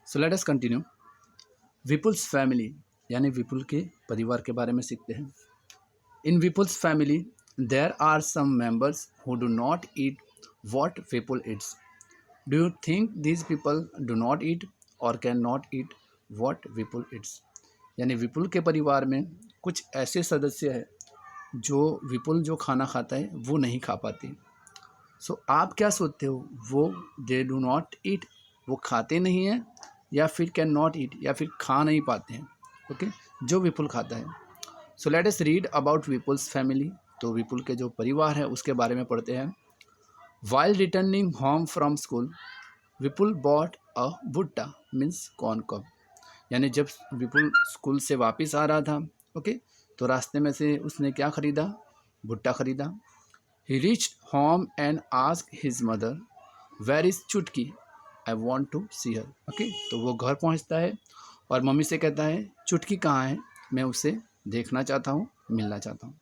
सो let us continue. Vipul's family यानी विपुल के परिवार के बारे में सीखते हैं। In Vipul's family there are some members who do not eat what Vipul eats. Do you think these people do not eat और can not eat what Vipul eats. यानी विपुल के परिवार में कुछ ऐसे सदस्य हैं जो विपुल जो खाना खाता है वो नहीं खा पाते। सो आप क्या सोचते हो, वो दे डू नॉट ईट, वो खाते नहीं हैं, या फिर कैन नॉट ईट, या फिर खा नहीं पाते हैं। ओके जो विपुल खाता है। सो let us read about Vipul's family. तो विपुल के जो परिवार है उसके बारे में पढ़ते हैं। While returning home from school Vipul bought a भुट्टा मीन्स कॉर्न कब। यानी जब विपुल स्कूल से वापस आ रहा था, ओके, तो रास्ते में से उसने क्या खरीदा, भुट्टा खरीदा। He reached home and asked his mother where is Chutki, I want to see her. Okay तो वो घर पहुंचता है और मम्मी से कहता है चुटकी कहाँ है, मैं उसे देखना चाहता हूँ, मिलना चाहता हूँ।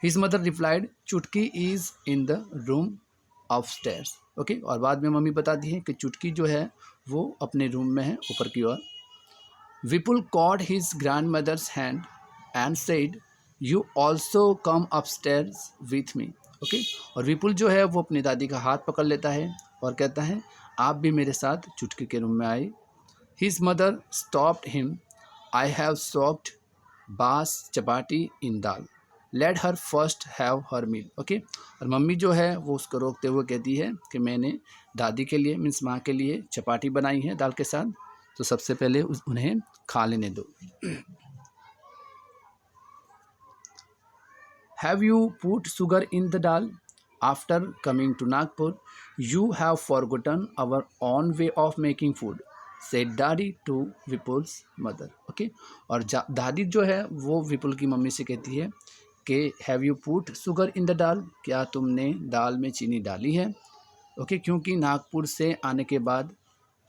हिज मदर रिप्लाइड चुटकी is in the room upstairs. Okay और बाद में मम्मी बताती है कि चुटकी जो है वो अपने रूम में है, ऊपर की ओर। Vipul caught his grandmother's hand and said you also come upstairs with me. Okay और विपुल जो है वो अपनी दादी का हाथ पकड़ लेता है और कहता है आप भी मेरे साथ चुटकी के रूम में आए। His mother stopped him, I have soft बास chapati in dal, let her first have her meal. Okay और मम्मी जो है वो उसको रोकते हुए कहती है कि मैंने दादी के लिए मीन्स माँ के लिए चपाटी बनाई है दाल के साथ, तो सबसे पहले उन्हें खा लेने दो। Have you put sugar in the dal after coming to Nagpur, you have forgotten our own way of making food, said dadi to Vipul's mother. Okay और दादी जो है वो विपुल की मम्मी से कहती है कि have you put sugar in the dal, क्या तुमने दाल में चीनी डाली है। ओके क्योंकि नागपुर से आने के बाद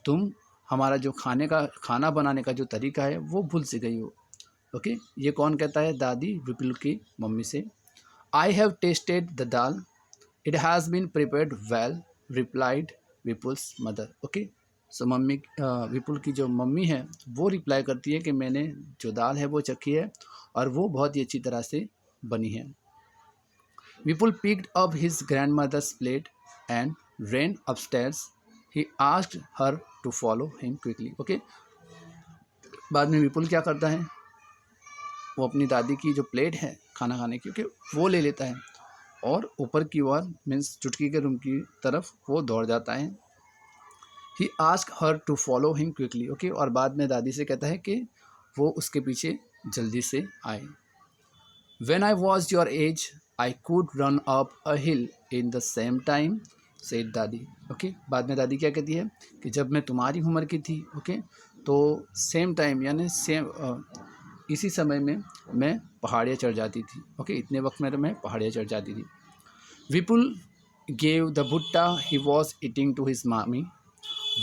तुम हमारा जो खाना बनाने का जो तरीका है वो भूल सी गई हो। ओके ये कौन कहता है, दादी विपुल की मम्मी से। I have tasted the dal, it has been prepared well, replied Vipul's mother. Okay so mummy Vipul की जो मम्मी है वो रिप्लाई करती है कि मैंने जो दाल है वो चखी है और वो बहुत ही अच्छी तरह से बनी है। Vipul picked up his grandmother's plate and ran upstairs. He asked her to follow him quickly. Okay बाद में विपुल क्या करता है, वो अपनी दादी की जो प्लेट है खाना खाने की, ओके वो ले लेता है और ऊपर की ओर मीन्स चुटकी के रूम की तरफ वो दौड़ जाता है। He ask her to follow him quickly. Okay और बाद में दादी से कहता है कि वो उसके पीछे जल्दी से आए। When I was your age, I could run up a hill in the same time, said दादी। ओके बाद में दादी क्या कहती है कि जब मैं तुम्हारी उम्र की थी, ओके तो सेम टाइम यानी इसी समय में मैं पहाड़ियाँ चढ़ जाती थी। ओके इतने वक्त में मैं पहाड़ियाँ चढ़ जाती थी। विपुल gave the भुट्टा he was eating to his mommy,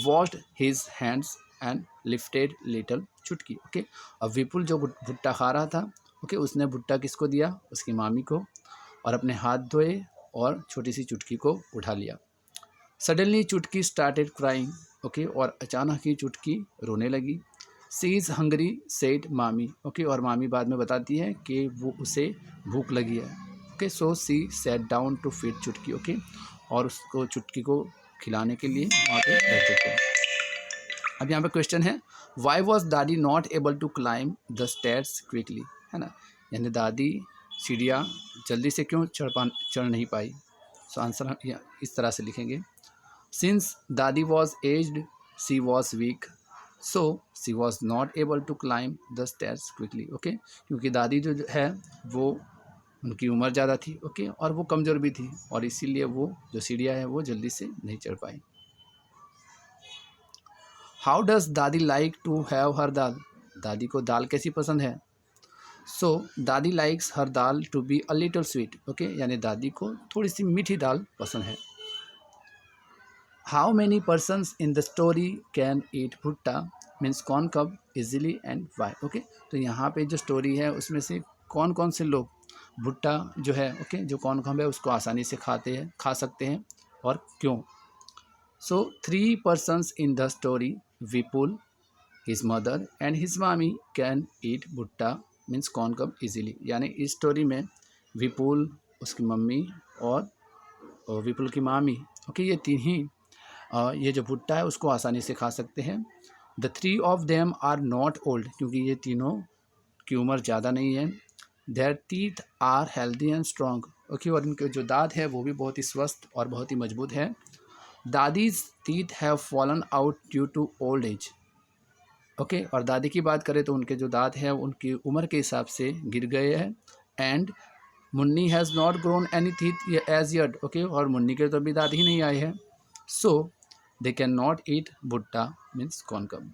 washed his hands and lifted little चुटकी। ओके अब विपुल जो भुट्टा खा रहा था, ओके उसने भुट्टा किसको दिया, उसकी मामी को, और अपने हाथ धोए और छोटी सी चुटकी को उठा लिया। सडनली चुटकी स्टार्टेड क्राइंग। ओके और अचानक ही चुटकी रोने लगी। सी इज़ हंगरी सेड मामी। ओके और मामी बाद में बताती है कि वो उसे भूख लगी है। Okay so she sat down to feed Chutki. Okay और उसको चुटकी को खिलाने के लिए वहाँ पे बैठ चुके हैं। अब यहाँ पे क्वेश्चन है why was dadi not able to climb the stairs quickly, है ना, यानी दादी सीढ़ियाँ जल्दी से क्यों चढ़ नहीं पाई। सो आंसर हम इस तरह से लिखेंगे, since dadi was aged she was weak so she was not able to climb the stairs quickly. Okay क्योंकि दादी जो है वो उनकी उम्र ज़्यादा थी, ओके और वो कमज़ोर भी थी और इसीलिए वो जो सीढ़ियाँ हैं वो जल्दी से नहीं चढ़ पाई। How does dadi like to have her dal, दादी को दाल कैसी पसंद है। So dadi likes her dal to be a little sweet. Okay यानी दादी को थोड़ी सी मीठी दाल पसंद है। How many persons in the story can eat bhutta means कौन कब इजीली एंड वाई। ओके तो यहाँ पे जो स्टोरी है उसमें से कौन कौन से लोग भुट्टा जो है, ओके जो कौन कब है उसको आसानी से खा सकते हैं और क्यों। सो 3 persons in the story Vipul, his mother and his mommy can eat भुट्टा मीन्स कॉर्न कब इजीली। यानी इस स्टोरी में विपुल, उसकी मम्मी और विपुल की मामी, ओके, ये तीन ही ये जो भुट्टा है उसको आसानी से खा सकते हैं। The three of them are not old, क्योंकि ये तीनों की उम्र ज़्यादा नहीं है। Their teeth are healthy and strong, okay, और इनके जो दांत है वो भी बहुत ही स्वस्थ और बहुत ही मजबूत है। Dadi's teeth have fallen out due to old age, okay, और दादी की बात करें तो उनके जो दांत हैं उनकी उम्र के हिसाब से गिर गए हैं। And Munni has not grown any teeth as yet, okay, और मुन्नी के तो अभी दांत ही नहीं आए हैं। सो दे can not eat bhutta means corn कब।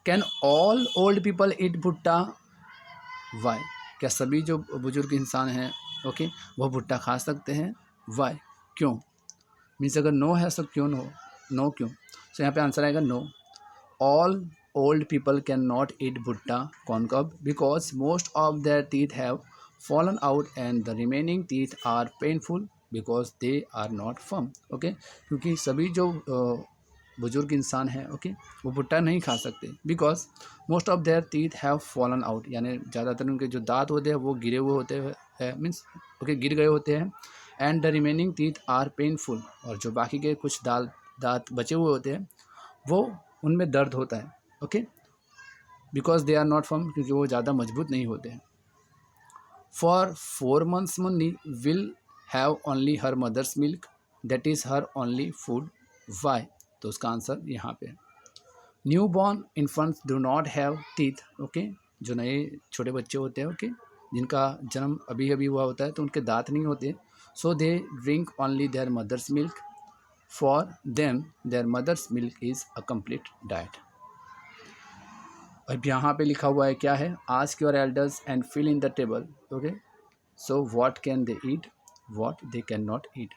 Can all old people eat भुट्टा, वाई, क्या सभी जो बुजुर्ग इंसान हैं, ओके, वो भुट्टा खा सकते हैं? वाई, क्यों, मीन्स अगर नो है तो क्यों नो क्यों? सो यहाँ पे आंसर आएगा no. All old people cannot eat bhutta corn cob because most of their teeth have fallen out and the remaining teeth are painful because they are not firm, okay, क्योंकि सभी जो बुजुर्ग इंसान हैं, ओके, वो भुट्टा नहीं खा सकते because most of their teeth have fallen out, यानी ज़्यादातर उनके जो दांत होते हैं वो गिरे हुए होते हैं, मीन्स ओके, गिर गए होते हैं। And the remaining teeth are painful, और जो बाकी के कुछ दांत बचे हुए होते हैं वो उनमें दर्द होता है, okay, because they are not firm, क्योंकि वो ज़्यादा मजबूत नहीं होते हैं। For 4 months Munni will have only her mother's milk, that is her only food, why, तो उसका आंसर यहाँ पे है। Newborn infants do not have teeth, okay, जो नए छोटे बच्चे होते हैं, ओके, जिनका जन्म अभी अभी हुआ होता है तो उनके दांत नहीं होते। So they drink only their mother's milk, for them their mother's milk is a complete diet. अब यहाँ पे लिखा हुआ है क्या है, ask your elders and fill in the table, okay, so what can they eat, what they can not eat.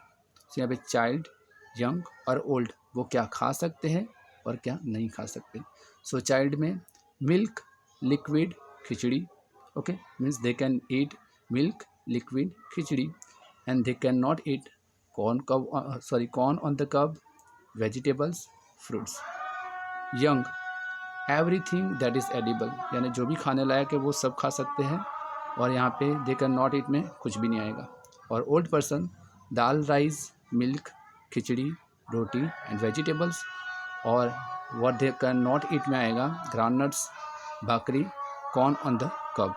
So यहाँ पे चाइल्ड, यंग और ओल्ड वो क्या खा सकते हैं और क्या नहीं खा सकते। सो चाइल्ड में milk, liquid, khichdi, okay, means they can eat milk, liquid, khichdi, and they can not eat corn on the cob, vegetables, fruits. Young everything that is edible, यानी जो भी खाने लायक है वो सब खा सकते हैं, और यहाँ पे दे कैन नॉट ईट में कुछ भी नहीं आएगा। और old person dal, rice, milk, khichdi, roti and vegetables, और what they can not eat में आएगा groundnuts, bhakri, corn on the कब।